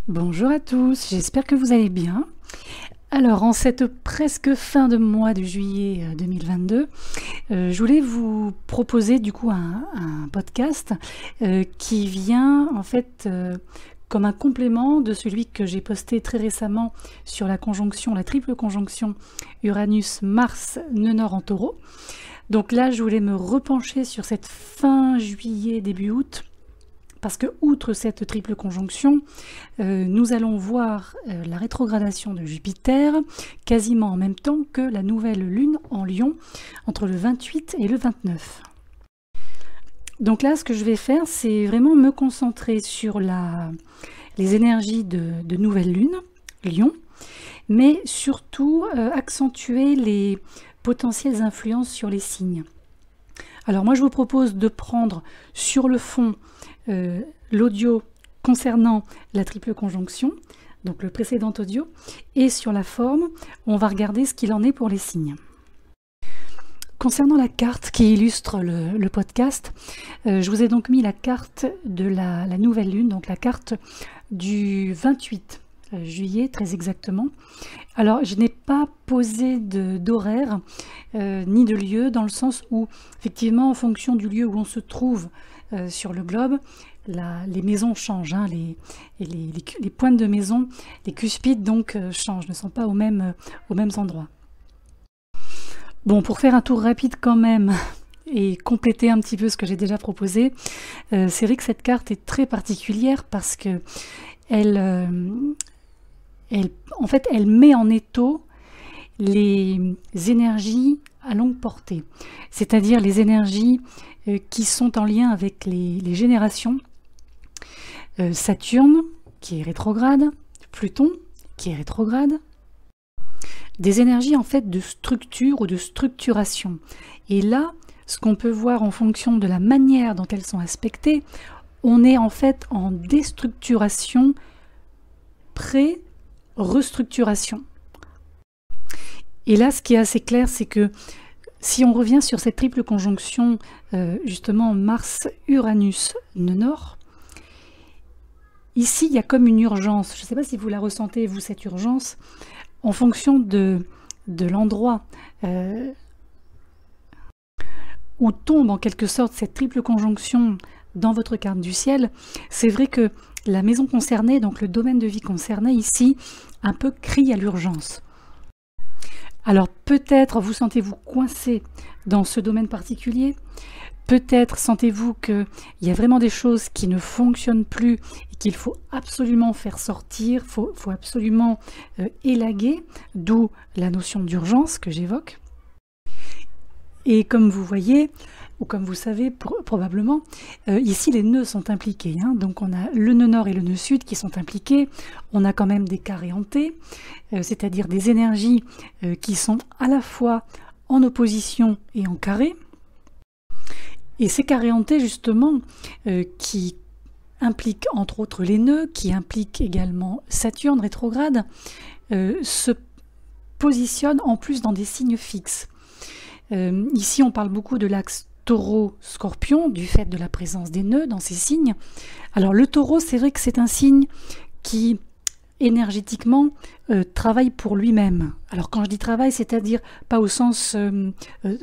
Bonjour à tous, j'espère que vous allez bien. Alors, en cette presque fin de mois de juillet 2022, je voulais vous proposer du coup un podcast qui vient en fait comme un complément de celui que j'ai posté très récemment sur la conjonction, la triple conjonction Uranus-Mars-Nœud Nord en Taureau. Donc là, je voulais me repencher sur cette fin juillet, début août, parce que, outre cette triple conjonction, nous allons voir la rétrogradation de Jupiter quasiment en même temps que la nouvelle lune en Lion, entre le 28 et le 29. Donc là, ce que je vais faire, c'est vraiment me concentrer sur les énergies de nouvelle lune, Lion, mais surtout accentuer les potentielles influences sur les signes. Alors moi, je vous propose de prendre sur le fond l'audio concernant la triple conjonction, donc le précédent audio, et sur la forme, on va regarder ce qu'il en est pour les signes. Concernant la carte qui illustre le podcast, je vous ai donc mis la carte de la nouvelle lune, donc la carte du 28 juillet, très exactement. Alors, je n'ai pas posé d'horaire ni de lieu, dans le sens où, effectivement, en fonction du lieu où on se trouve sur le globe, les maisons changent, hein, les pointes de maison, les cuspides donc changent, ne sont pas aux mêmes endroits. Bon, pour faire un tour rapide quand même et compléter un petit peu ce que j'ai déjà proposé, c'est vrai que cette carte est très particulière parce que en fait, elle met en étau les énergies à longue portée, c'est-à-dire les énergies qui sont en lien avec les générations. Saturne qui est rétrograde, Pluton qui est rétrograde, des énergies en fait de structure ou de structuration. Et là, ce qu'on peut voir en fonction de la manière dont elles sont aspectées, on est en fait en déstructuration, pré-restructuration. Et là, ce qui est assez clair, c'est que si on revient sur cette triple conjonction, justement Mars-Uranus-Nœud Nord, ici, il y a comme une urgence. Je ne sais pas si vous la ressentez, vous, cette urgence, en fonction de l'endroit où tombe en quelque sorte cette triple conjonction dans votre carte du ciel. C'est vrai que la maison concernée, donc le domaine de vie concerné ici, un peu crie à l'urgence. Alors peut-être vous sentez-vous coincé dans ce domaine particulier, peut-être sentez-vous qu'il y a vraiment des choses qui ne fonctionnent plus et qu'il faut absolument faire sortir, faut absolument élaguer, d'où la notion d'urgence que j'évoque. Et comme vous voyez, ou comme vous savez probablement, ici les nœuds sont impliqués, hein. Donc on a le nœud nord et le nœud sud qui sont impliqués, on a quand même des carrés hantés, c'est-à-dire des énergies qui sont à la fois en opposition et en carré. Et ces carrés hantés justement qui impliquent entre autres les nœuds, qui impliquent également Saturne rétrograde, se positionnent en plus dans des signes fixes. Ici on parle beaucoup de l'axe Taureau-Scorpion, du fait de la présence des nœuds dans ces signes. Alors le Taureau, c'est vrai que c'est un signe qui, énergétiquement, travaille pour lui-même. Alors quand je dis travail, c'est-à-dire pas au sens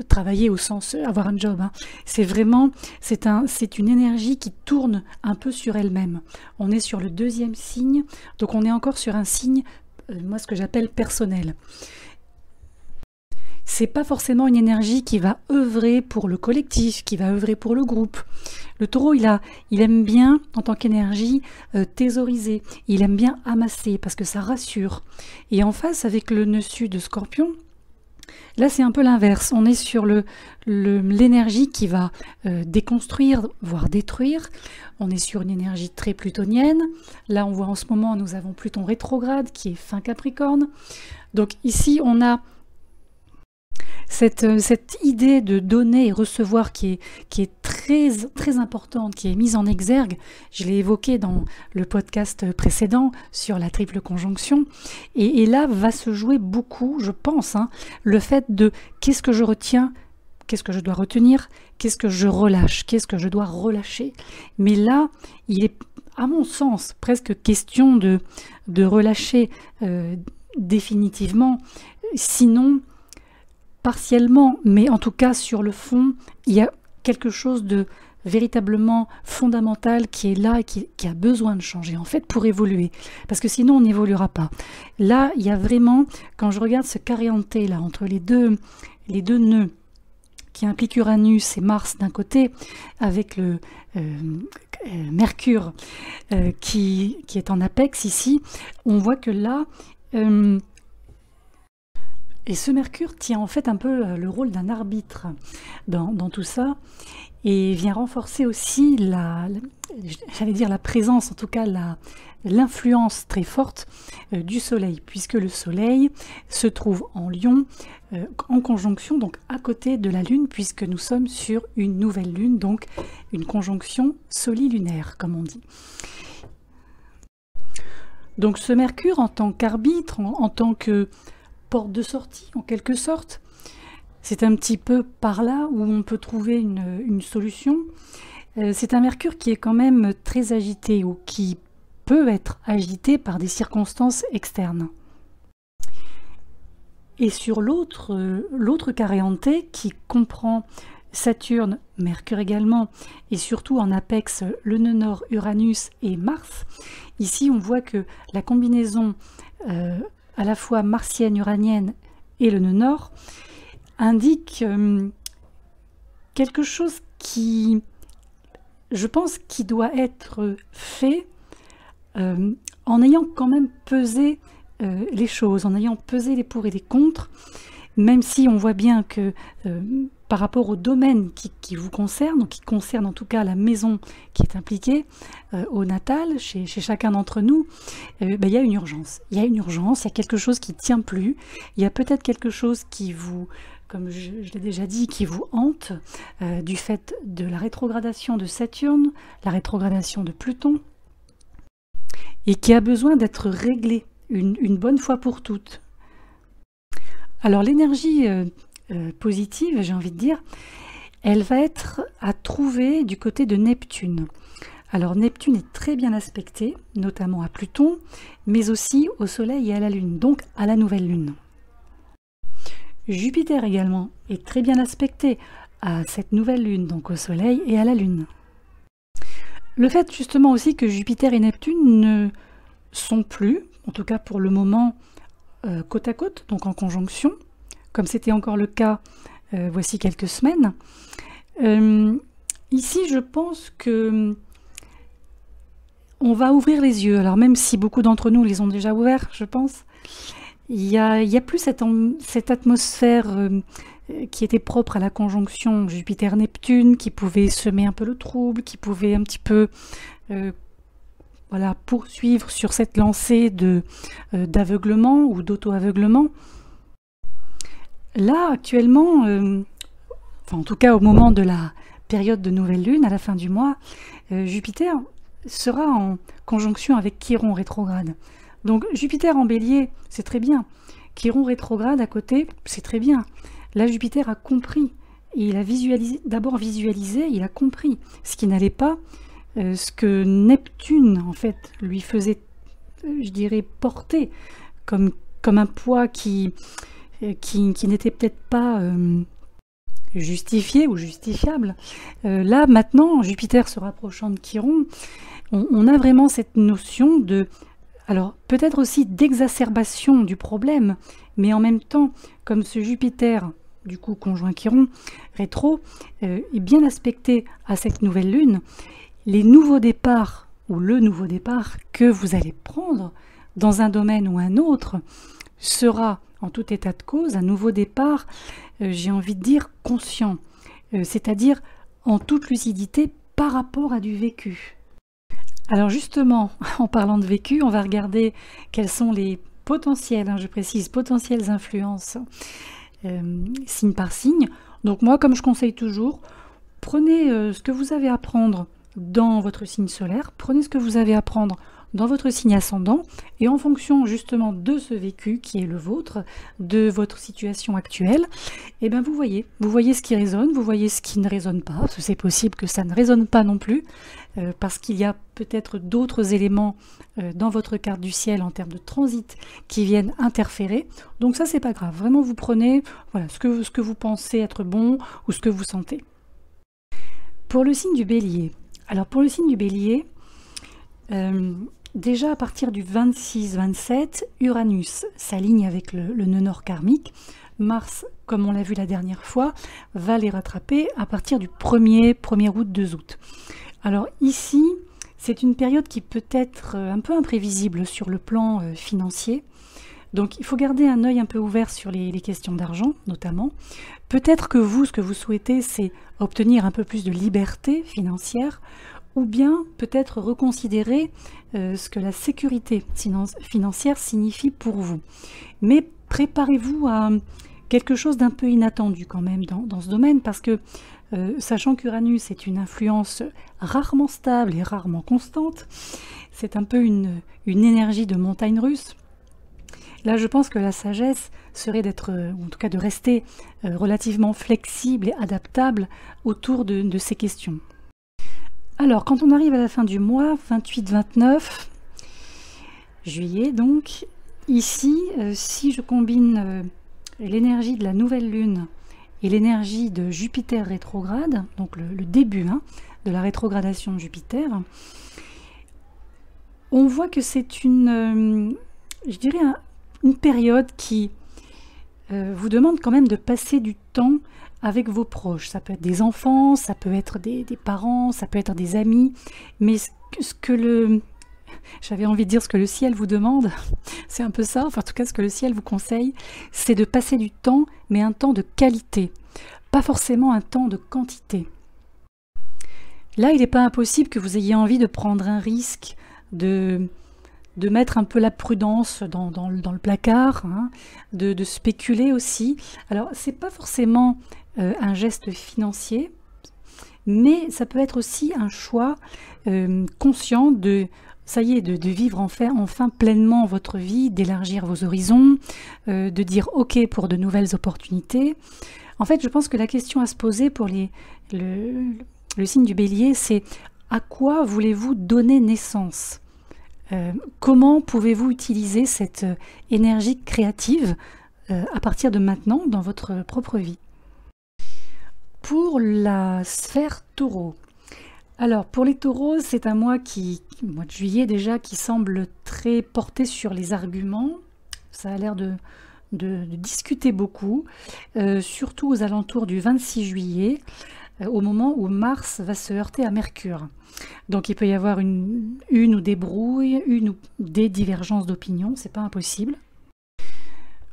travailler, au sens avoir un job, hein. C'est vraiment, c'est une énergie qui tourne un peu sur elle-même. On est sur le deuxième signe, donc on est encore sur un signe, moi ce que j'appelle personnel. C'est pas forcément une énergie qui va œuvrer pour le collectif, qui va œuvrer pour le groupe. Le Taureau, il aime bien, en tant qu'énergie, thésauriser. Il aime bien amasser, parce que ça rassure. Et en face, avec le nœud sud de Scorpion, là, c'est un peu l'inverse. On est sur l'énergie qui va déconstruire, voire détruire. On est sur une énergie très plutonienne. Là, on voit en ce moment, nous avons Pluton rétrograde, qui est fin Capricorne. Donc ici, on a cette idée de donner et recevoir qui est très, très importante, qui est mise en exergue, je l'ai évoqué dans le podcast précédent sur la triple conjonction, et là va se jouer beaucoup, je pense, hein, le fait de qu'est-ce que je retiens, qu'est-ce que je dois retenir, qu'est-ce que je relâche, qu'est-ce que je dois relâcher. Mais là, il est à mon sens, presque question de relâcher définitivement, sinon partiellement, mais en tout cas sur le fond, il y a quelque chose de véritablement fondamental qui est là et qui a besoin de changer en fait pour évoluer, parce que sinon on n'évoluera pas. Là, il y a vraiment, quand je regarde ce carré hanté là entre les deux nœuds qui impliquent Uranus et Mars d'un côté, avec le Mercure qui est en apex ici, on voit que là et ce Mercure tient en fait un peu le rôle d'un arbitre dans tout ça, et vient renforcer aussi j'allais dire la présence, en tout cas l'influence très forte du Soleil, puisque le Soleil se trouve en Lion, en conjonction, donc à côté de la Lune, puisque nous sommes sur une nouvelle Lune, donc une conjonction solilunaire, comme on dit. Donc ce Mercure, en tant qu'arbitre, en tant que porte de sortie, en quelque sorte, c'est un petit peu par là où on peut trouver une solution. C'est un Mercure qui est quand même très agité, ou qui peut être agité par des circonstances externes. Et sur l'autre carré hanté, qui comprend Saturne, Mercure également, et surtout en apex le nœud nord Uranus et Mars, ici on voit que la combinaison à la fois martienne, uranienne et le nœud nord indique quelque chose qui, je pense, qui doit être fait en ayant quand même pesé les choses, en ayant pesé les pour et les contre, même si on voit bien que par rapport au domaine qui vous concerne, donc qui concerne en tout cas la maison qui est impliquée au natal, chez chacun d'entre nous, il y a une urgence. Il y a une urgence, il y a quelque chose qui ne tient plus, il y a peut-être quelque chose qui vous, comme je l'ai déjà dit, qui vous hante du fait de la rétrogradation de Saturne, la rétrogradation de Pluton, et qui a besoin d'être réglé une bonne fois pour toutes. Alors l'énergie positive, j'ai envie de dire, elle va être à trouver du côté de Neptune. Alors Neptune est très bien aspecté, notamment à Pluton, mais aussi au Soleil et à la Lune, donc à la nouvelle Lune. Jupiter également est très bien aspecté à cette nouvelle Lune, donc au Soleil et à la Lune. Le fait justement aussi que Jupiter et Neptune ne sont plus, en tout cas pour le moment, côte à côte, donc en conjonction, comme c'était encore le cas voici quelques semaines. Ici, je pense que on va ouvrir les yeux. Alors même si beaucoup d'entre nous les ont déjà ouverts, je pense, il y a plus cette atmosphère qui était propre à la conjonction Jupiter-Neptune, qui pouvait semer un peu le trouble, qui pouvait un petit peu voilà, poursuivre sur cette lancée d'aveuglement ou d'auto-aveuglement. Là, actuellement, enfin, en tout cas au moment de la période de nouvelle lune, à la fin du mois, Jupiter sera en conjonction avec Chiron rétrograde. Donc Jupiter en bélier, c'est très bien. Chiron rétrograde à côté, c'est très bien. Là, Jupiter a compris, et il a d'abord visualisé, il a compris ce qui n'allait pas, ce que Neptune, en fait, lui faisait, je dirais, porter comme un poids qui n'était peut-être pas justifié ou justifiable. Là, maintenant, Jupiter se rapprochant de Chiron, on a vraiment cette notion de, alors peut-être aussi d'exacerbation du problème, mais en même temps, comme ce Jupiter, du coup conjoint Chiron, rétro, est bien aspecté à cette nouvelle lune, les nouveaux départs, ou le nouveau départ que vous allez prendre dans un domaine ou un autre, sera, en tout état de cause, un nouveau départ, j'ai envie de dire, conscient, c'est-à-dire en toute lucidité par rapport à du vécu. Alors justement, en parlant de vécu, on va regarder quelles sont les potentielles, je précise, potentielles influences, signe par signe. Donc moi, comme je conseille toujours, prenez ce que vous avez à prendre dans votre signe solaire, prenez ce que vous avez à prendre dans votre signe ascendant, et en fonction justement de ce vécu qui est le vôtre, de votre situation actuelle, et bien vous voyez ce qui résonne, vous voyez ce qui ne résonne pas, parce que c'est possible que ça ne résonne pas non plus, parce qu'il y a peut-être d'autres éléments dans votre carte du ciel en termes de transit qui viennent interférer. Donc ça, c'est pas grave. Vraiment, vous prenez voilà, ce que vous pensez être bon ou ce que vous sentez. Pour le signe du Bélier. Alors pour le signe du Bélier, déjà à partir du 26-27, Uranus s'aligne avec le nœud nord karmique. Mars, comme on l'a vu la dernière fois, va les rattraper à partir du 1er août, 2 août. Alors ici, c'est une période qui peut être un peu imprévisible sur le plan financier. Donc il faut garder un œil un peu ouvert sur les questions d'argent, notamment. Peut-être que vous, ce que vous souhaitez, c'est obtenir un peu plus de liberté financière, ou bien peut-être reconsidérer ce que la sécurité financière signifie pour vous. Mais préparez-vous à quelque chose d'un peu inattendu quand même dans ce domaine, parce que sachant qu'Uranus est une influence rarement stable et rarement constante, c'est un peu une énergie de montagne russe. Là, je pense que la sagesse serait d'être, ou en tout cas de rester relativement flexible et adaptable autour de ces questions. Alors, quand on arrive à la fin du mois, 28-29 juillet, donc, ici, si je combine l'énergie de la nouvelle lune et l'énergie de Jupiter rétrograde, donc le début de la rétrogradation de Jupiter, on voit que c'est une, je dirais, une période qui vous demande quand même de passer du temps avec vos proches. Ça peut être des enfants, ça peut être des parents, ça peut être des amis, mais j'avais envie de dire ce que le ciel vous demande, c'est un peu ça, enfin en tout cas ce que le ciel vous conseille, c'est de passer du temps, mais un temps de qualité, pas forcément un temps de quantité. Là, il n'est pas impossible que vous ayez envie de prendre un risque, de mettre un peu la prudence dans le placard, de spéculer aussi. Alors, c'est pas forcément un geste financier, mais ça peut être aussi un choix conscient ça y est, de vivre enfin pleinement votre vie, d'élargir vos horizons, de dire OK pour de nouvelles opportunités. En fait, je pense que la question à se poser pour le signe du Bélier, c'est à quoi voulez-vous donner naissance ? Comment pouvez-vous utiliser cette énergie créative à partir de maintenant dans votre propre vie? Pour la sphère taureau. Alors pour les taureaux, c'est un mois mois de juillet déjà, qui semble très porté sur les arguments. Ça a l'air de discuter beaucoup, surtout aux alentours du 26 juillet, au moment où Mars va se heurter à Mercure. Donc il peut y avoir une ou des brouilles, une ou des divergences d'opinion, c'est pas impossible.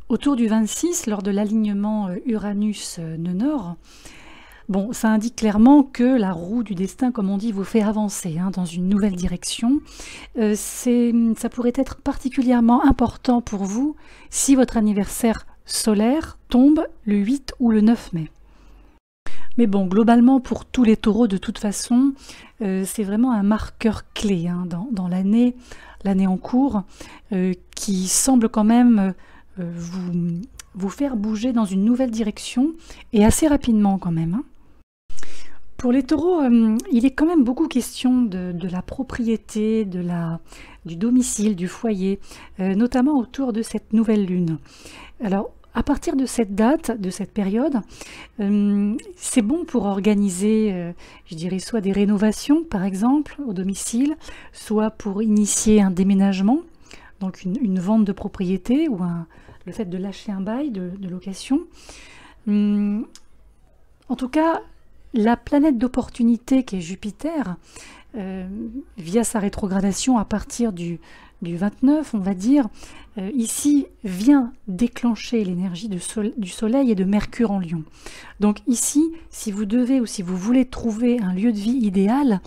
Autour du 26, lors de l'alignement Uranus-nœud nord, bon, ça indique clairement que la roue du destin, comme on dit, vous fait avancer dans une nouvelle direction. Ça pourrait être particulièrement important pour vous si votre anniversaire solaire tombe le 8 ou le 9 mai. Mais bon, globalement, pour tous les taureaux, de toute façon, c'est vraiment un marqueur clé dans l'année en cours, qui semble quand même vous faire bouger dans une nouvelle direction, et assez rapidement quand même. Pour les taureaux, il est quand même beaucoup question de la propriété, du domicile, du foyer, notamment autour de cette nouvelle lune. Alors, à partir de cette date, de cette période, c'est bon pour organiser, je dirais, soit des rénovations, par exemple, au domicile, soit pour initier un déménagement, donc une vente de propriété, ou le fait de lâcher un bail de location. En tout cas, la planète d'opportunité qui est Jupiter, via sa rétrogradation à partir du 29, on va dire, ici vient déclencher l'énergie du Soleil et de Mercure en Lion. Donc ici, si vous devez ou si vous voulez trouver un lieu de vie idéal,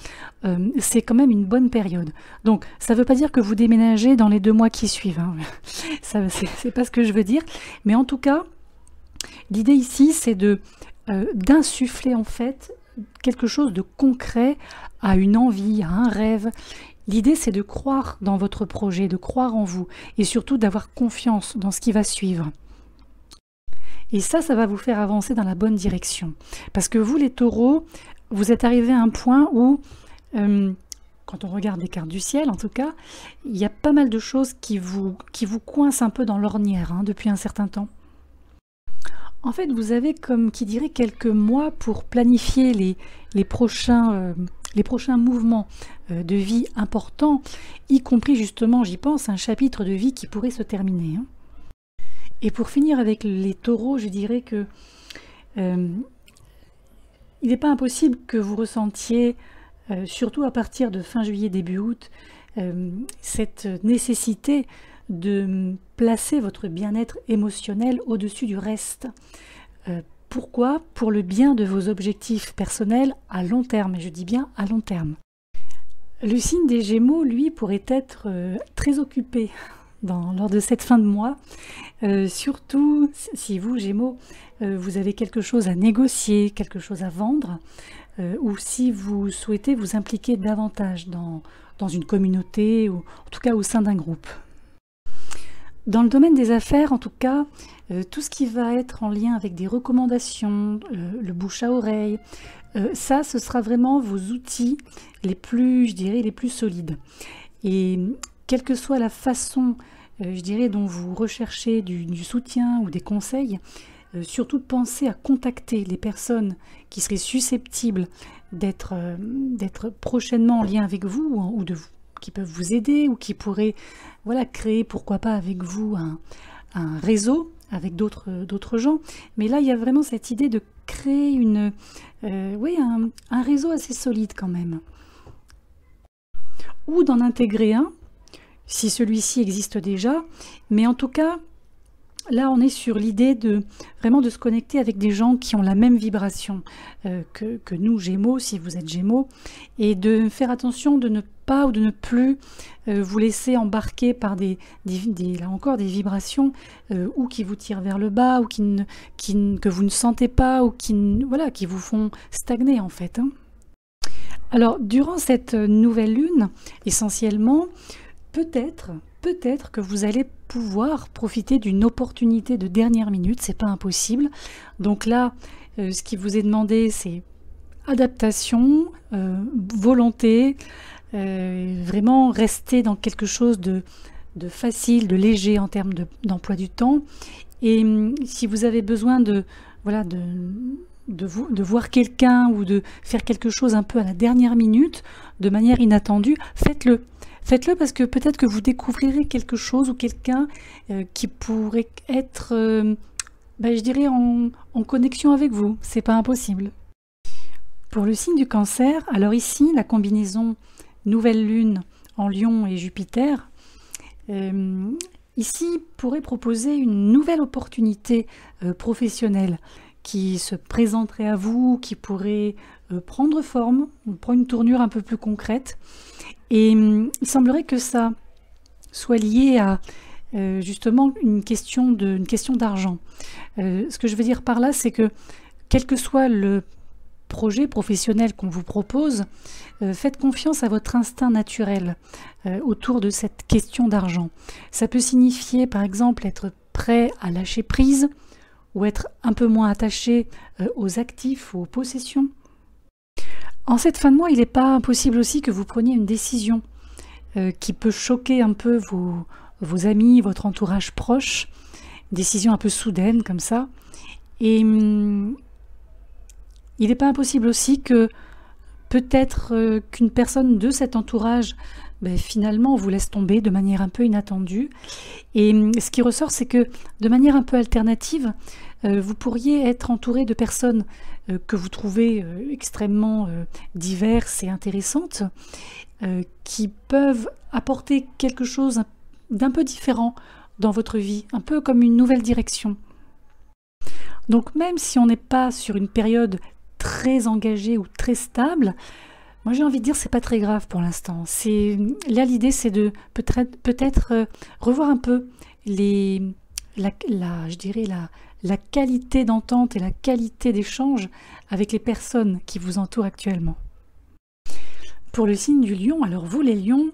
c'est quand même une bonne période. Donc ça ne veut pas dire que vous déménagez dans les 2 mois qui suivent, ça c'est pas ce que je veux dire, mais en tout cas, l'idée ici c'est d'insuffler en fait quelque chose de concret à une envie, à un rêve. L'idée, c'est de croire dans votre projet, de croire en vous, et surtout d'avoir confiance dans ce qui va suivre. Et ça va vous faire avancer dans la bonne direction. Parce que vous, les taureaux, vous êtes arrivés à un point où quand on regarde les cartes du ciel, en tout cas, il y a pas mal de choses qui vous coincent un peu dans l'ornière hein, depuis un certain temps. En fait, vous avez, comme qui dirait, quelques mois pour planifier les prochains mouvements de vie importants, y compris justement, j'y pense, un chapitre de vie qui pourrait se terminer. Hein. Et pour finir avec les taureaux, je dirais que il n'est pas impossible que vous ressentiez, surtout à partir de fin juillet, début août, cette nécessité de placer votre bien-être émotionnel au-dessus du reste. Pourquoi? Pour le bien de vos objectifs personnels à long terme, et je dis bien à long terme. Le signe des Gémeaux, lui, pourrait être très occupé lors de cette fin de mois, surtout si vous, Gémeaux, vous avez quelque chose à négocier, quelque chose à vendre, ou si vous souhaitez vous impliquer davantage dans une communauté, ou en tout cas au sein d'un groupe. Dans le domaine des affaires, en tout cas, tout ce qui va être en lien avec des recommandations, le bouche à oreille, ça, ce sera vraiment vos outils les plus, je dirais, les plus solides. Et quelle que soit la façon, je dirais, dont vous recherchez du soutien ou des conseils, surtout pensez à contacter les personnes qui seraient susceptibles d'être prochainement en lien avec vous ou qui peuvent vous aider ou qui pourraient voilà, créer, pourquoi pas avec vous, un réseau avec d'autres gens. Mais là, il y a vraiment cette idée de créer un réseau assez solide quand même. Ou d'en intégrer un, si celui-ci existe déjà. Mais en tout cas, là, on est sur l'idée vraiment de se connecter avec des gens qui ont la même vibration que nous, Gémeaux, si vous êtes Gémeaux, et de faire attention de ne pas ou de ne plus vous laisser embarquer par là encore, des vibrations ou qui vous tirent vers le bas, ou que vous ne sentez pas, ou qui vous font stagner en fait. Hein. Alors, durant cette nouvelle lune, essentiellement, peut-être que vous allez pouvoir profiter d'une opportunité de dernière minute, c'est pas impossible. Donc là, ce qui vous est demandé, c'est adaptation, volonté, vraiment rester dans quelque chose de facile, de léger en termes d'emploi du temps. Et si vous avez besoin de voir quelqu'un ou de faire quelque chose un peu à la dernière minute, de manière inattendue, faites-le. Faites-le parce que peut-être que vous découvrirez quelque chose ou quelqu'un qui pourrait être, je dirais, en connexion avec vous. C'est pas impossible. Pour le signe du Cancer, alors ici, la combinaison nouvelle lune en Lion et Jupiter, ici pourrait proposer une nouvelle opportunité professionnelle qui se présenterait à vous, qui pourrait prendre forme, prendre une tournure un peu plus concrète. Et il semblerait que ça soit lié à justement une question d'argent. Ce que je veux dire par là, c'est que quel que soit le projet professionnel qu'on vous propose, faites confiance à votre instinct naturel autour de cette question d'argent. Ça peut signifier par exemple être prêt à lâcher prise ou être un peu moins attaché aux actifs ou aux possessions. En cette fin de mois, il n'est pas impossible aussi que vous preniez une décision qui peut choquer un peu vos amis, votre entourage proche, décision un peu soudaine comme ça. Et il n'est pas impossible aussi que peut-être qu'une personne de cet entourage finalement vous laisse tomber de manière un peu inattendue. Et ce qui ressort, c'est que de manière un peu alternative, vous pourriez être entouré de personnes que vous trouvez extrêmement diverses et intéressantes, qui peuvent apporter quelque chose d'un peu différent dans votre vie, un peu comme une nouvelle direction. Donc même si on n'est pas sur une période très engagée ou très stable, moi j'ai envie de dire c'est pas très grave pour l'instant. Là l'idée c'est de peut-être revoir un peu je dirais la qualité d'entente et la qualité d'échange avec les personnes qui vous entourent actuellement. Pour le signe du Lion, alors vous les Lions,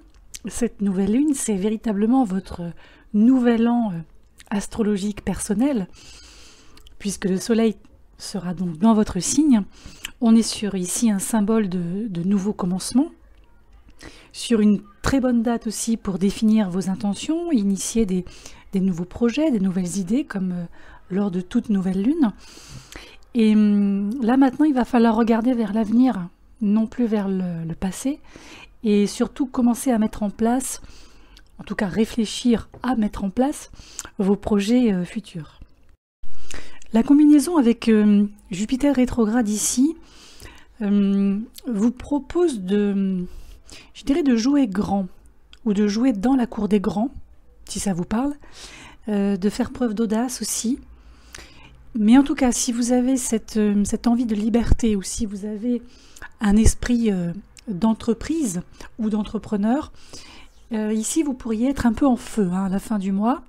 cette nouvelle lune, c'est véritablement votre nouvel an astrologique personnel, puisque le soleil sera donc dans votre signe. On est sur ici un symbole de nouveau commencement, sur une très bonne date aussi pour définir vos intentions, initier des nouveaux projets, des nouvelles idées, comme lors de toute nouvelle lune. Et là maintenant, il va falloir regarder vers l'avenir, non plus vers le passé, et surtout commencer à mettre en place, en tout cas réfléchir à mettre en place vos projets futurs. La combinaison avec Jupiter rétrograde ici vous propose de jouer grand, ou de jouer dans la cour des grands, si ça vous parle, de faire preuve d'audace aussi. Mais en tout cas, si vous avez cette envie de liberté, ou si vous avez un esprit d'entreprise ou d'entrepreneur, ici vous pourriez être un peu en feu à la fin du mois.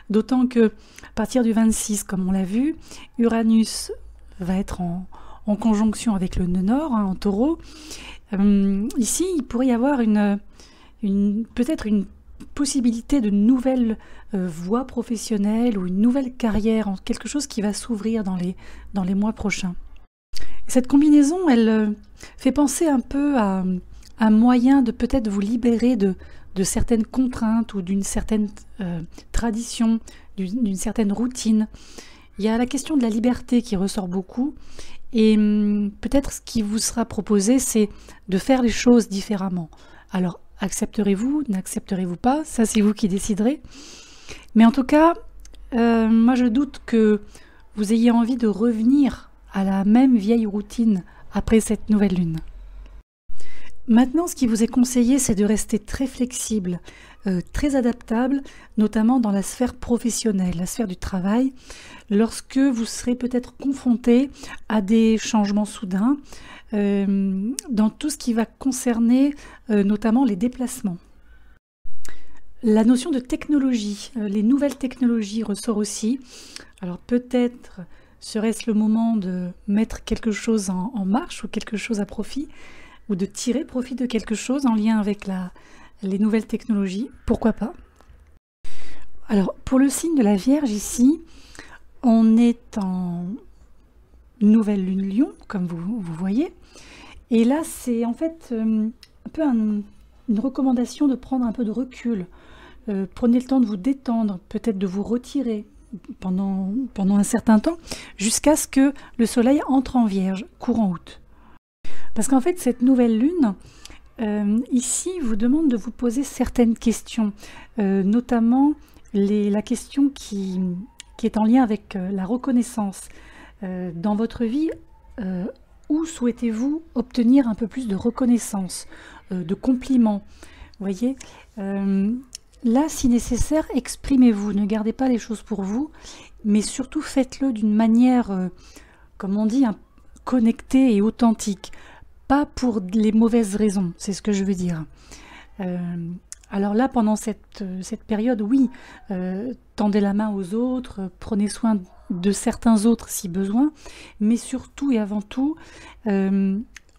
D'autant que à partir du 26, comme on l'a vu, Uranus va être en conjonction avec le nœud nord, en taureau. Ici, il pourrait y avoir peut-être une possibilité de nouvelle voie professionnelle ou une nouvelle carrière, quelque chose qui va s'ouvrir dans les mois prochains. Et cette combinaison, elle fait penser un peu à un moyen de peut-être vous libérer de certaines contraintes ou d'une certaine tradition, d'une certaine routine. Il y a la question de la liberté qui ressort beaucoup, et peut-être ce qui vous sera proposé, c'est de faire les choses différemment. Alors, accepterez-vous, n'accepterez-vous pas, ça c'est vous qui déciderez. Mais en tout cas, moi je doute que vous ayez envie de revenir à la même vieille routine après cette nouvelle lune. Maintenant, ce qui vous est conseillé, c'est de rester très flexible, très adaptable, notamment dans la sphère professionnelle, la sphère du travail, lorsque vous serez peut-être confronté à des changements soudains, dans tout ce qui va concerner notamment les déplacements. La notion de technologie, les nouvelles technologies ressort aussi. Alors peut-être serait-ce le moment de mettre quelque chose en marche ou quelque chose à profit, ou de tirer profit de quelque chose en lien avec les nouvelles technologies, pourquoi pas. Alors, pour le signe de la Vierge ici, on est en nouvelle lune Lion, comme vous voyez, et là c'est en fait un peu une recommandation de prendre un peu de recul. Prenez le temps de vous détendre, peut-être de vous retirer pendant un certain temps, jusqu'à ce que le soleil entre en Vierge, courant août. Parce qu'en fait, cette nouvelle lune, ici, vous demande de vous poser certaines questions, notamment la question qui est en lien avec la reconnaissance. Dans votre vie, où souhaitez-vous obtenir un peu plus de reconnaissance, de compliments? Vous voyez, là, si nécessaire, exprimez-vous, ne gardez pas les choses pour vous, mais surtout faites-le d'une manière, comme on dit, connectée et authentique. Pas pour les mauvaises raisons, c'est ce que je veux dire. Alors là, pendant cette période, oui, tendez la main aux autres, prenez soin de certains autres si besoin, mais surtout et avant tout,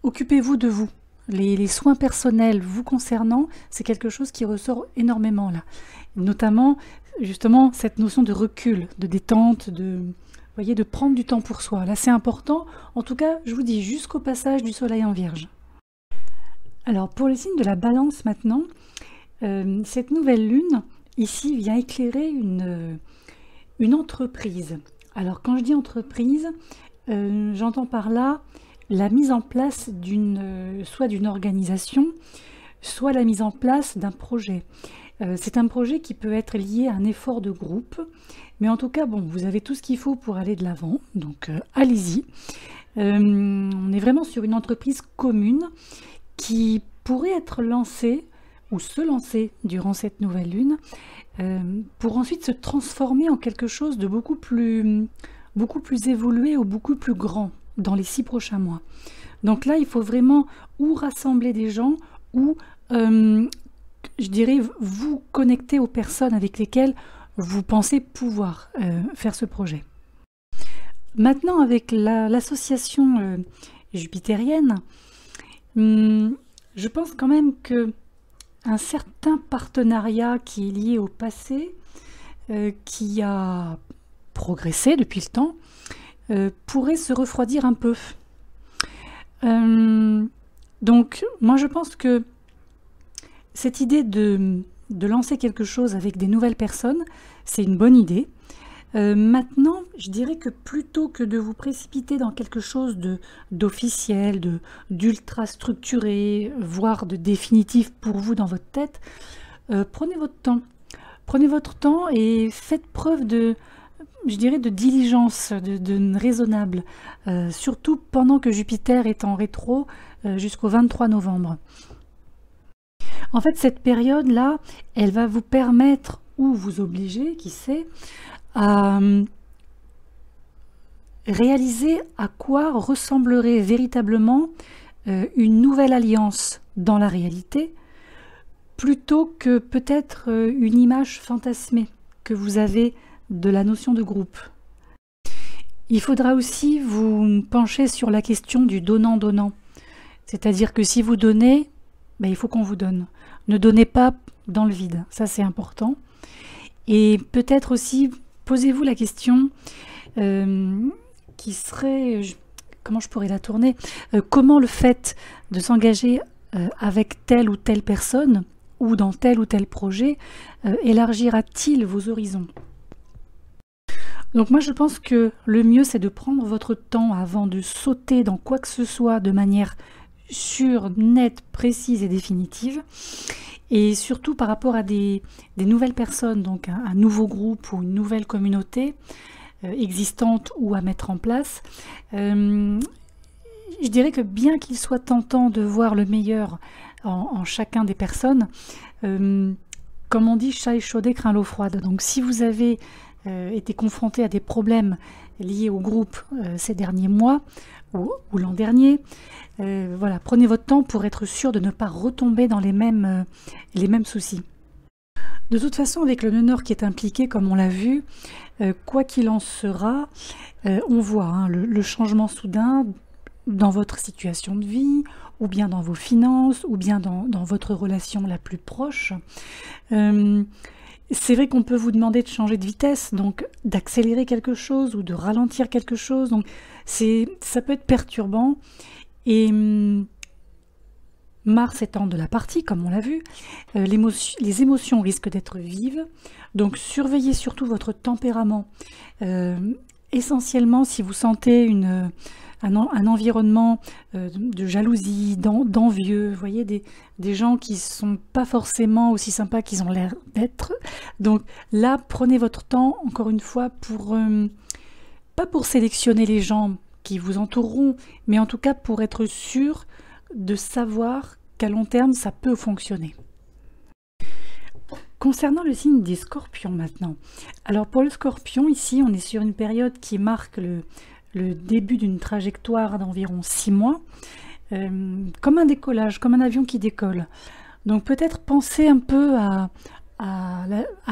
occupez-vous de vous. Les soins personnels vous concernant, c'est quelque chose qui ressort énormément là. Notamment, justement, cette notion de recul, de détente, de prendre du temps pour soi. Là, c'est important. En tout cas, je vous dis, jusqu'au passage du soleil en Vierge. Alors, pour le signe de la Balance maintenant, cette nouvelle lune, ici, vient éclairer une entreprise. Alors, quand je dis entreprise, j'entends par là la mise en place soit d'une organisation, soit la mise en place d'un projet. C'est un projet qui peut être lié à un effort de groupe, mais en tout cas, bon, vous avez tout ce qu'il faut pour aller de l'avant, donc allez-y. On est vraiment sur une entreprise commune qui pourrait être lancée, ou se lancer durant cette nouvelle lune, pour ensuite se transformer en quelque chose de beaucoup plus évolué ou beaucoup plus grand dans les 6 prochains mois. Donc là, il faut vraiment ou rassembler des gens, ou, je dirais, vous connecter aux personnes avec lesquelles vous pensez pouvoir faire ce projet. Maintenant, avec l'association jupitérienne, je pense quand même que un certain partenariat qui est lié au passé, qui a progressé depuis le temps, pourrait se refroidir un peu. Donc moi je pense que cette idée de lancer quelque chose avec des nouvelles personnes, c'est une bonne idée. Maintenant, je dirais que plutôt que de vous précipiter dans quelque chose d'officiel, d'ultra structuré, voire de définitif pour vous dans votre tête, prenez votre temps. Prenez votre temps et faites preuve je dirais, de diligence, de raisonnable, surtout pendant que Jupiter est en rétro jusqu'au 23 novembre. En fait, cette période-là, elle va vous permettre, ou vous obliger, qui sait, à réaliser à quoi ressemblerait véritablement une nouvelle alliance dans la réalité, plutôt que peut-être une image fantasmée que vous avez de la notion de groupe. Il faudra aussi vous pencher sur la question du donnant-donnant. C'est-à-dire que si vous donnez, ben, il faut qu'on vous donne. Ne donnez pas dans le vide, ça c'est important. Et peut-être aussi, posez-vous la question qui serait, comment je pourrais la tourner, comment le fait de s'engager avec telle ou telle personne ou dans tel ou tel projet élargira-t-il vos horizons? Donc moi je pense que le mieux c'est de prendre votre temps avant de sauter dans quoi que ce soit de manière sûre, nette, précise et définitive, et surtout par rapport à des nouvelles personnes, donc un nouveau groupe ou une nouvelle communauté existante ou à mettre en place. Je dirais que bien qu'il soit tentant de voir le meilleur en chacun des personnes, comme on dit, chat échaudé craint l'eau froide. Donc si vous avez été confronté à des problèmes liés au groupe ces derniers mois ou l'an dernier, voilà, prenez votre temps pour être sûr de ne pas retomber dans les mêmes soucis. De toute façon, avec le nœud nord qui est impliqué, comme on l'a vu, quoi qu'il en sera, on voit hein, le changement soudain dans votre situation de vie, ou bien dans vos finances, ou bien dans votre relation la plus proche. C'est vrai qu'on peut vous demander de changer de vitesse, donc d'accélérer quelque chose ou de ralentir quelque chose. Donc ça peut être perturbant. Et Mars étant de la partie, comme on l'a vu, les émotions risquent d'être vives. Donc surveillez surtout votre tempérament. Essentiellement, si vous sentez un environnement de jalousie, d'envieux, vous voyez, des gens qui ne sont pas forcément aussi sympas qu'ils ont l'air d'être. Donc là, prenez votre temps, encore une fois, pas pour sélectionner les gens qui vous entoureront, mais en tout cas pour être sûr de savoir qu'à long terme, ça peut fonctionner. Concernant le signe des scorpions maintenant. Alors pour le scorpion, ici, on est sur une période qui marque le début d'une trajectoire d'environ 6 mois, comme un décollage, comme un avion qui décolle. Donc peut-être penser un peu à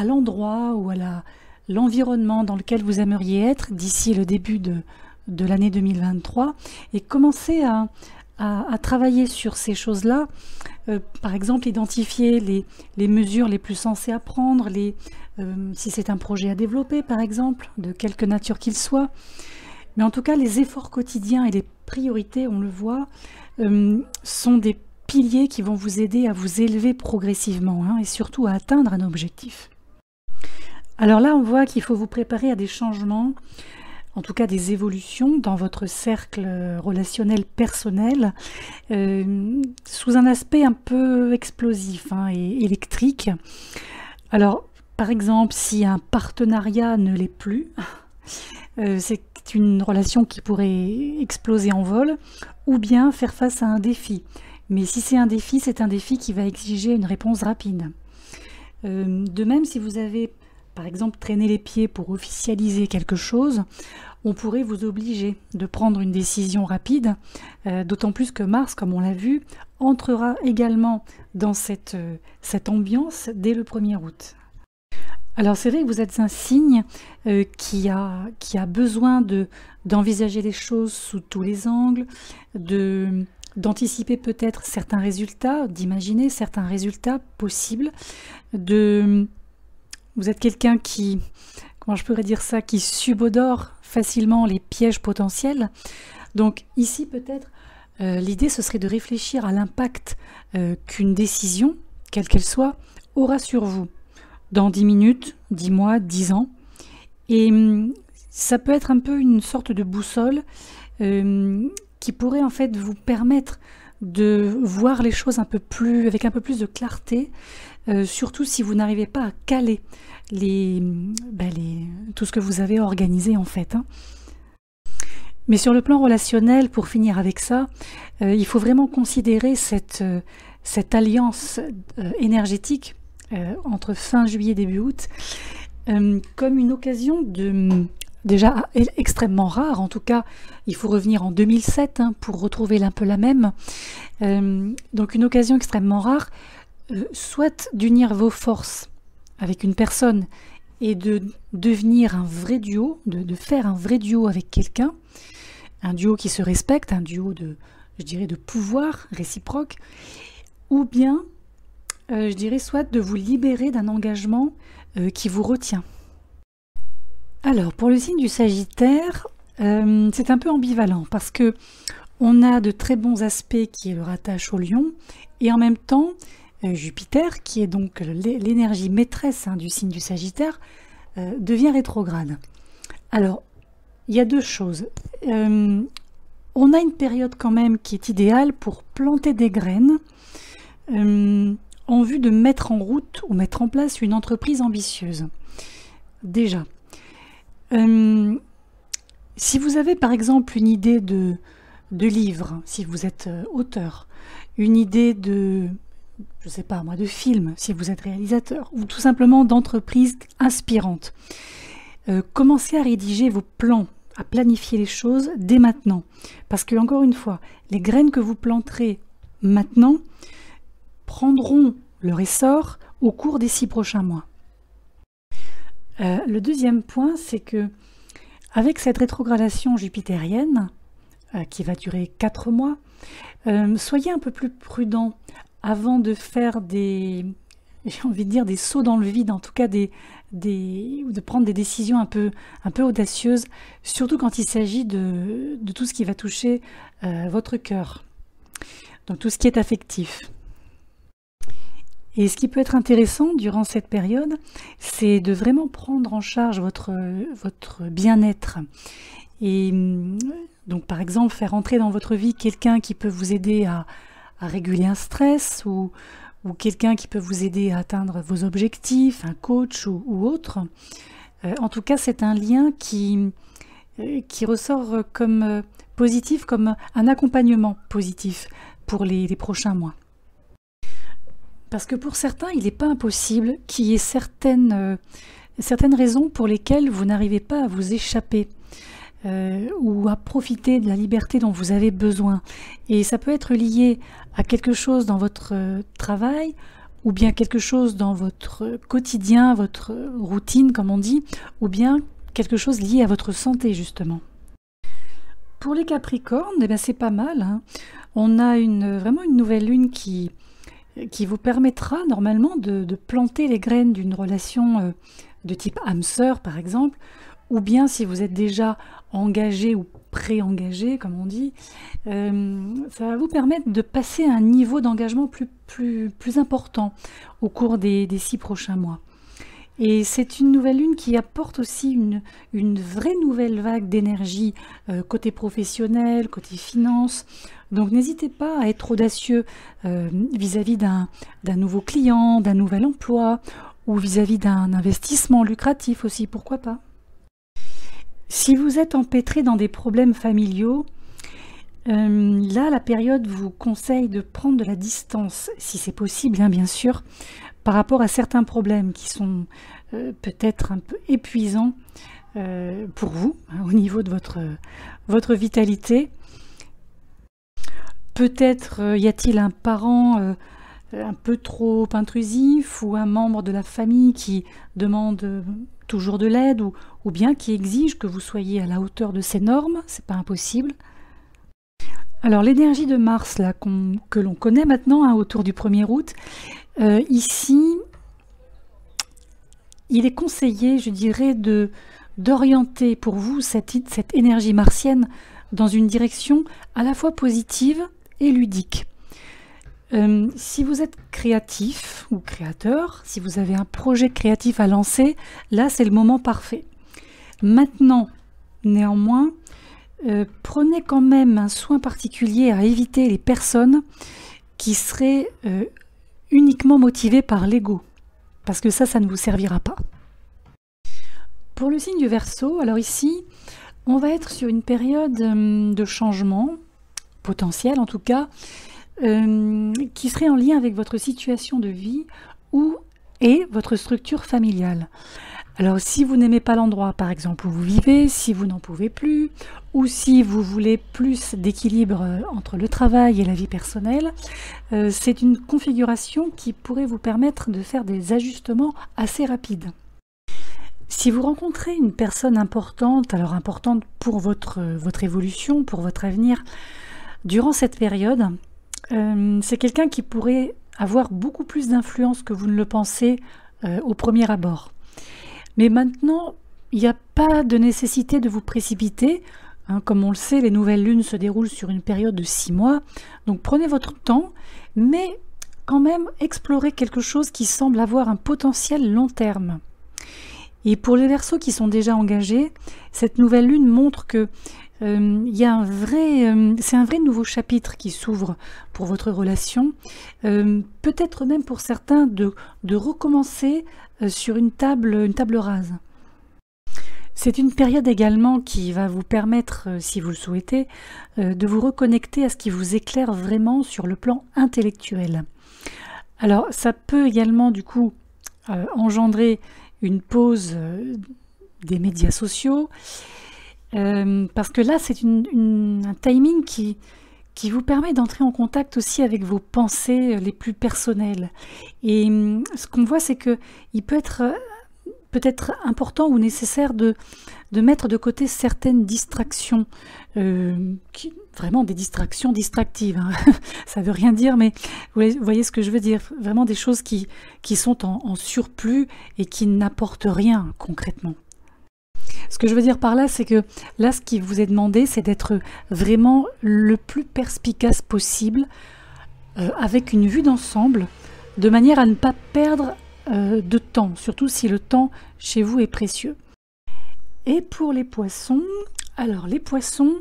l'endroit ou à l'environnement dans lequel vous aimeriez être d'ici le début de l'année 2023 et commencer à travailler sur ces choses-là, par exemple identifier les mesures les plus sensées à prendre, si c'est un projet à développer par exemple, de quelque nature qu'il soit. Mais en tout cas, les efforts quotidiens et les priorités, on le voit, sont des piliers qui vont vous aider à vous élever progressivement hein, et surtout à atteindre un objectif. Alors là, on voit qu'il faut vous préparer à des changements, en tout cas des évolutions dans votre cercle relationnel personnel, sous un aspect un peu explosif hein, et électrique. Alors, par exemple, si un partenariat ne l'est plus, c'est une relation qui pourrait exploser en vol, ou bien faire face à un défi. Mais si c'est un défi qui va exiger une réponse rapide. De même, si vous avez, par exemple, traîné les pieds pour officialiser quelque chose, on pourrait vous obliger de prendre une décision rapide, d'autant plus que Mars, comme on l'a vu, entrera également dans cette ambiance dès le 1er août. Alors c'est vrai que vous êtes un signe qui a besoin d'envisager les choses sous tous les angles, d'anticiper peut-être certains résultats, d'imaginer certains résultats possibles. Vous êtes quelqu'un qui, comment je pourrais dire ça, qui subodore facilement les pièges potentiels. Donc ici peut-être L'idée, ce serait de réfléchir à l'impact qu'une décision, quelle qu'elle soit, aura sur vous dans 10 minutes, 10 mois, 10 ans. Et ça peut être un peu une sorte de boussole qui pourrait en fait vous permettre de voir les choses avec un peu plus de clarté, surtout si vous n'arrivez pas à caler tout ce que vous avez organisé en fait. Mais sur le plan relationnel, pour finir avec ça, il faut vraiment considérer cette alliance énergétique entre fin juillet et début août comme une occasion déjà extrêmement rare. En tout cas, il faut revenir en 2007 pour retrouver un peu la même. Donc une occasion extrêmement rare, soit d'unir vos forces avec une personne et de devenir un vrai duo, de faire un vrai duo avec quelqu'un, un duo qui se respecte, un duo je dirais, de pouvoir réciproque, ou bien, je dirais, soit de vous libérer d'un engagement qui vous retient. Alors, pour le signe du Sagittaire, c'est un peu ambivalent parce que on a de très bons aspects qui le rattachent au Lion, et en même temps, Jupiter, qui est donc l'énergie maîtresse du signe du Sagittaire, devient rétrograde. Alors, il y a deux choses. On a une période quand même qui est idéale pour planter des graines en vue de mettre en route ou mettre en place une entreprise ambitieuse. Déjà, si vous avez par exemple une idée de livre, si vous êtes auteur, une idée je sais pas moi, de film, si vous êtes réalisateur, ou tout simplement d'entreprise inspirante, commencez à rédiger vos plans, à planifier les choses dès maintenant. Parce que, encore une fois, les graines que vous planterez maintenant prendront leur essor au cours des 6 prochains mois. Le deuxième point, c'est que avec cette rétrogradation jupitérienne, qui va durer 4 mois, soyez un peu plus prudent avant de faire j'ai envie de dire des sauts dans le vide, en tout cas ou de prendre des décisions un peu audacieuses, surtout quand il s'agit de tout ce qui va toucher votre cœur, donc tout ce qui est affectif. Et ce qui peut être intéressant durant cette période, c'est de vraiment prendre en charge votre bien-être. Et donc par exemple, faire entrer dans votre vie quelqu'un qui peut vous aider à réguler un stress, ou quelqu'un qui peut vous aider à atteindre vos objectifs, un coach ou autre. En tout cas, c'est un lien qui ressort comme positif, comme un accompagnement positif pour les prochains mois. Parce que pour certains, il n'est pas impossible qu'il y ait certaines raisons pour lesquelles vous n'arrivez pas à vous échapper ou à profiter de la liberté dont vous avez besoin. Et ça peut être lié à quelque chose dans votre travail, ou bien quelque chose dans votre quotidien, votre routine, comme on dit, ou bien quelque chose lié à votre santé, justement. Pour les Capricornes, eh bien, c'est pas mal. On a vraiment une nouvelle lune qui vous permettra normalement de planter les graines d'une relation de type âme sœur, par exemple, ou bien si vous êtes déjà engagé ou pré-engagé, comme on dit, ça va vous permettre de passer à un niveau d'engagement plus important au cours des 6 prochains mois. Et c'est une nouvelle lune qui apporte aussi une vraie nouvelle vague d'énergie côté professionnel, côté finance. Donc n'hésitez pas à être audacieux vis-à-vis d'un nouveau client, d'un nouvel emploi, ou vis-à-vis d'un investissement lucratif aussi, pourquoi pas. Si vous êtes empêtré dans des problèmes familiaux, là la période vous conseille de prendre de la distance, si c'est possible, bien sûr, par rapport à certains problèmes qui sont peut-être un peu épuisants pour vous, au niveau de votre vitalité. Peut-être y a-t-il un parent un peu trop intrusif, ou un membre de la famille qui demande toujours de l'aide, ou bien qui exige que vous soyez à la hauteur de ces normes, c'est pas impossible. Alors l'énergie de Mars là, que l'on connaît maintenant autour du 1er août, ici, il est conseillé, je dirais, d'orienter pour vous cette énergie martienne dans une direction à la fois positive et ludique. Si vous êtes créatif ou créateur, si vous avez un projet créatif à lancer, là c'est le moment parfait. Maintenant, néanmoins, prenez quand même un soin particulier à éviter les personnes qui seraient uniquement motivées par l'ego, parce que ça ne vous servira pas. Pour le signe du Verseau, alors ici, on va être sur une période de changement, potentiel en tout cas, qui serait en lien avec votre situation de vie et votre structure familiale. Alors si vous n'aimez pas l'endroit par exemple où vous vivez, si vous n'en pouvez plus, ou si vous voulez plus d'équilibre entre le travail et la vie personnelle, c'est une configuration qui pourrait vous permettre de faire des ajustements assez rapides. Si vous rencontrez une personne importante, alors importante pour votre évolution, pour votre avenir, durant cette période, c'est quelqu'un qui pourrait avoir beaucoup plus d'influence que vous ne le pensez au premier abord. Mais maintenant, il n'y a pas de nécessité de vous précipiter. Comme on le sait, les nouvelles lunes se déroulent sur une période de 6 mois. Donc prenez votre temps, mais quand même explorez quelque chose qui semble avoir un potentiel long terme. Et pour les Verseaux qui sont déjà engagés, cette nouvelle lune montre que c'est un vrai nouveau chapitre qui s'ouvre pour votre relation, peut-être même pour certains de recommencer sur une table rase. C'est une période également qui va vous permettre, si vous le souhaitez, de vous reconnecter à ce qui vous éclaire vraiment sur le plan intellectuel. Alors ça peut également du coup engendrer une pause des médias sociaux, parce que là c'est un timing qui vous permet d'entrer en contact aussi avec vos pensées les plus personnelles. Et ce qu'on voit, c'est que il peut être peut-être important ou nécessaire de mettre de côté certaines distractions, vraiment des distractions distractives, hein. Ça ne veut rien dire, mais vous voyez ce que je veux dire, vraiment des choses qui sont en surplus et qui n'apportent rien concrètement. Ce que je veux dire par là, c'est que là, ce qui vous est demandé, c'est d'être vraiment le plus perspicace possible, avec une vue d'ensemble, de manière à ne pas perdre de temps, surtout si le temps chez vous est précieux. Et pour les poissons, alors les poissons,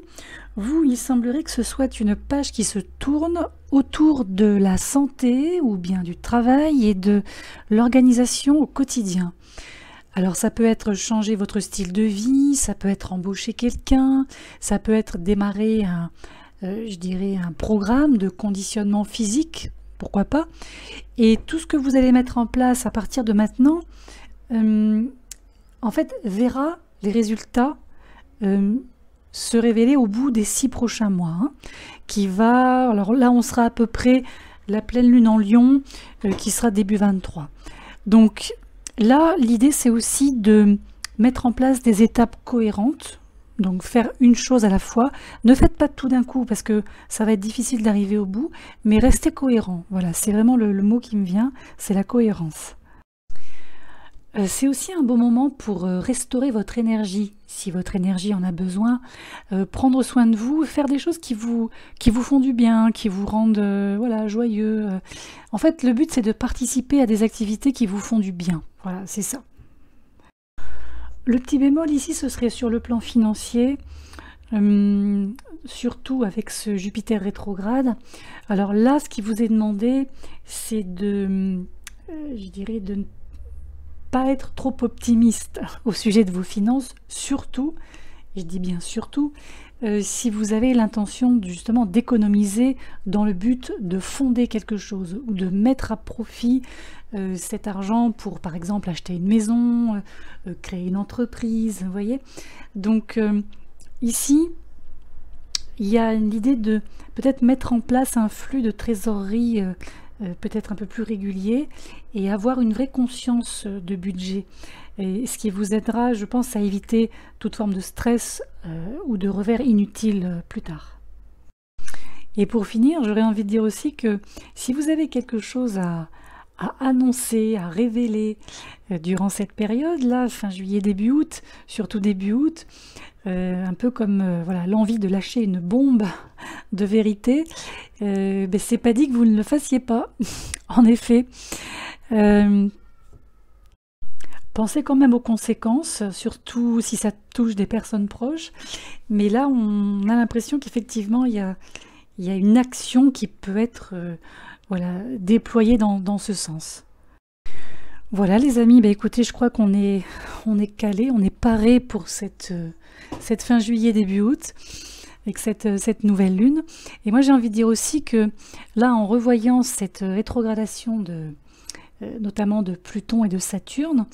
vous, il semblerait que ce soit une page qui se tourne autour de la santé ou bien du travail et de l'organisation au quotidien. Alors ça peut être changer votre style de vie, ça peut être embaucher quelqu'un, ça peut être démarrer je dirais un programme de conditionnement physique, pourquoi pas. Et tout ce que vous allez mettre en place à partir de maintenant, en fait, verra les résultats se révéler au bout des 6 prochains mois. Alors là, on sera à peu près la pleine lune en Lion, qui sera début 23. Donc là, l'idée, c'est aussi de mettre en place des étapes cohérentes, donc faire une chose à la fois. Ne faites pas tout d'un coup, parce que ça va être difficile d'arriver au bout, mais restez cohérent. Voilà, c'est vraiment le mot qui me vient, c'est la cohérence. C'est aussi un bon moment pour restaurer votre énergie, si votre énergie en a besoin, prendre soin de vous, faire des choses qui vous font du bien, qui vous rendent voilà, joyeux. En fait, le but, c'est de participer à des activités qui vous font du bien. Voilà, c'est ça. Le petit bémol ici, ce serait sur le plan financier, surtout avec ce Jupiter rétrograde. Alors là, ce qui vous est demandé, c'est je dirais, de ne pas être trop optimiste au sujet de vos finances, surtout, je dis bien surtout, si vous avez l'intention justement d'économiser dans le but de fonder quelque chose ou de mettre à profit cet argent pour par exemple acheter une maison, créer une entreprise, vous voyez. Donc ici, il y a l'idée de peut-être mettre en place un flux de trésorerie peut-être un peu plus régulier et avoir une vraie conscience de budget. Et ce qui vous aidera, je pense, à éviter toute forme de stress ou de revers inutiles plus tard. Et pour finir, j'aurais envie de dire aussi que si vous avez quelque chose à à annoncer, à révéler durant cette période-là, fin juillet, début août, surtout début août, un peu comme voilà, l'envie de lâcher une bombe de vérité, ben, c'est pas dit que vous ne le fassiez pas, en effet. Pensez quand même aux conséquences, surtout si ça touche des personnes proches, mais là on a l'impression qu'effectivement il y a une action qui peut être voilà, déployée dans ce sens. Voilà les amis, bah écoutez, je crois qu'on est calé, on est paré pour cette fin juillet, début août, avec cette nouvelle lune. Et moi j'ai envie de dire aussi que là, en revoyant cette rétrogradation notamment de Pluton et de Saturne,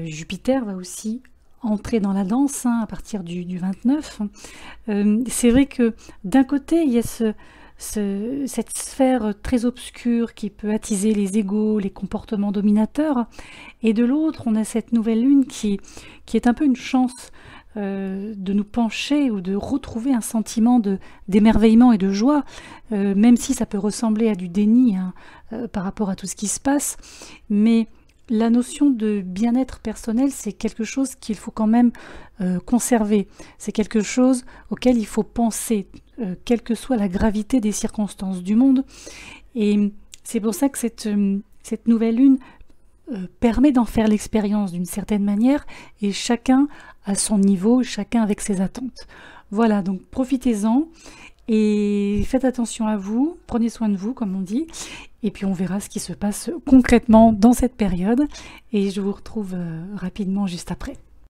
Jupiter va aussi entrer dans la danse à partir du 29. C'est vrai que d'un côté, il y a cette sphère très obscure qui peut attiser les égos, les comportements dominateurs, et de l'autre, on a cette nouvelle lune qui est un peu une chance de nous pencher ou de retrouver un sentiment d'émerveillement et de joie, même si ça peut ressembler à du déni par rapport à tout ce qui se passe, mais la notion de bien-être personnel, c'est quelque chose qu'il faut quand même conserver. C'est quelque chose auquel il faut penser, quelle que soit la gravité des circonstances du monde. Et c'est pour ça que cette nouvelle lune permet d'en faire l'expérience d'une certaine manière, et chacun à son niveau, chacun avec ses attentes. Voilà, donc profitez-en. Et faites attention à vous, prenez soin de vous, comme on dit, et puis on verra ce qui se passe concrètement dans cette période, et je vous retrouve rapidement juste après.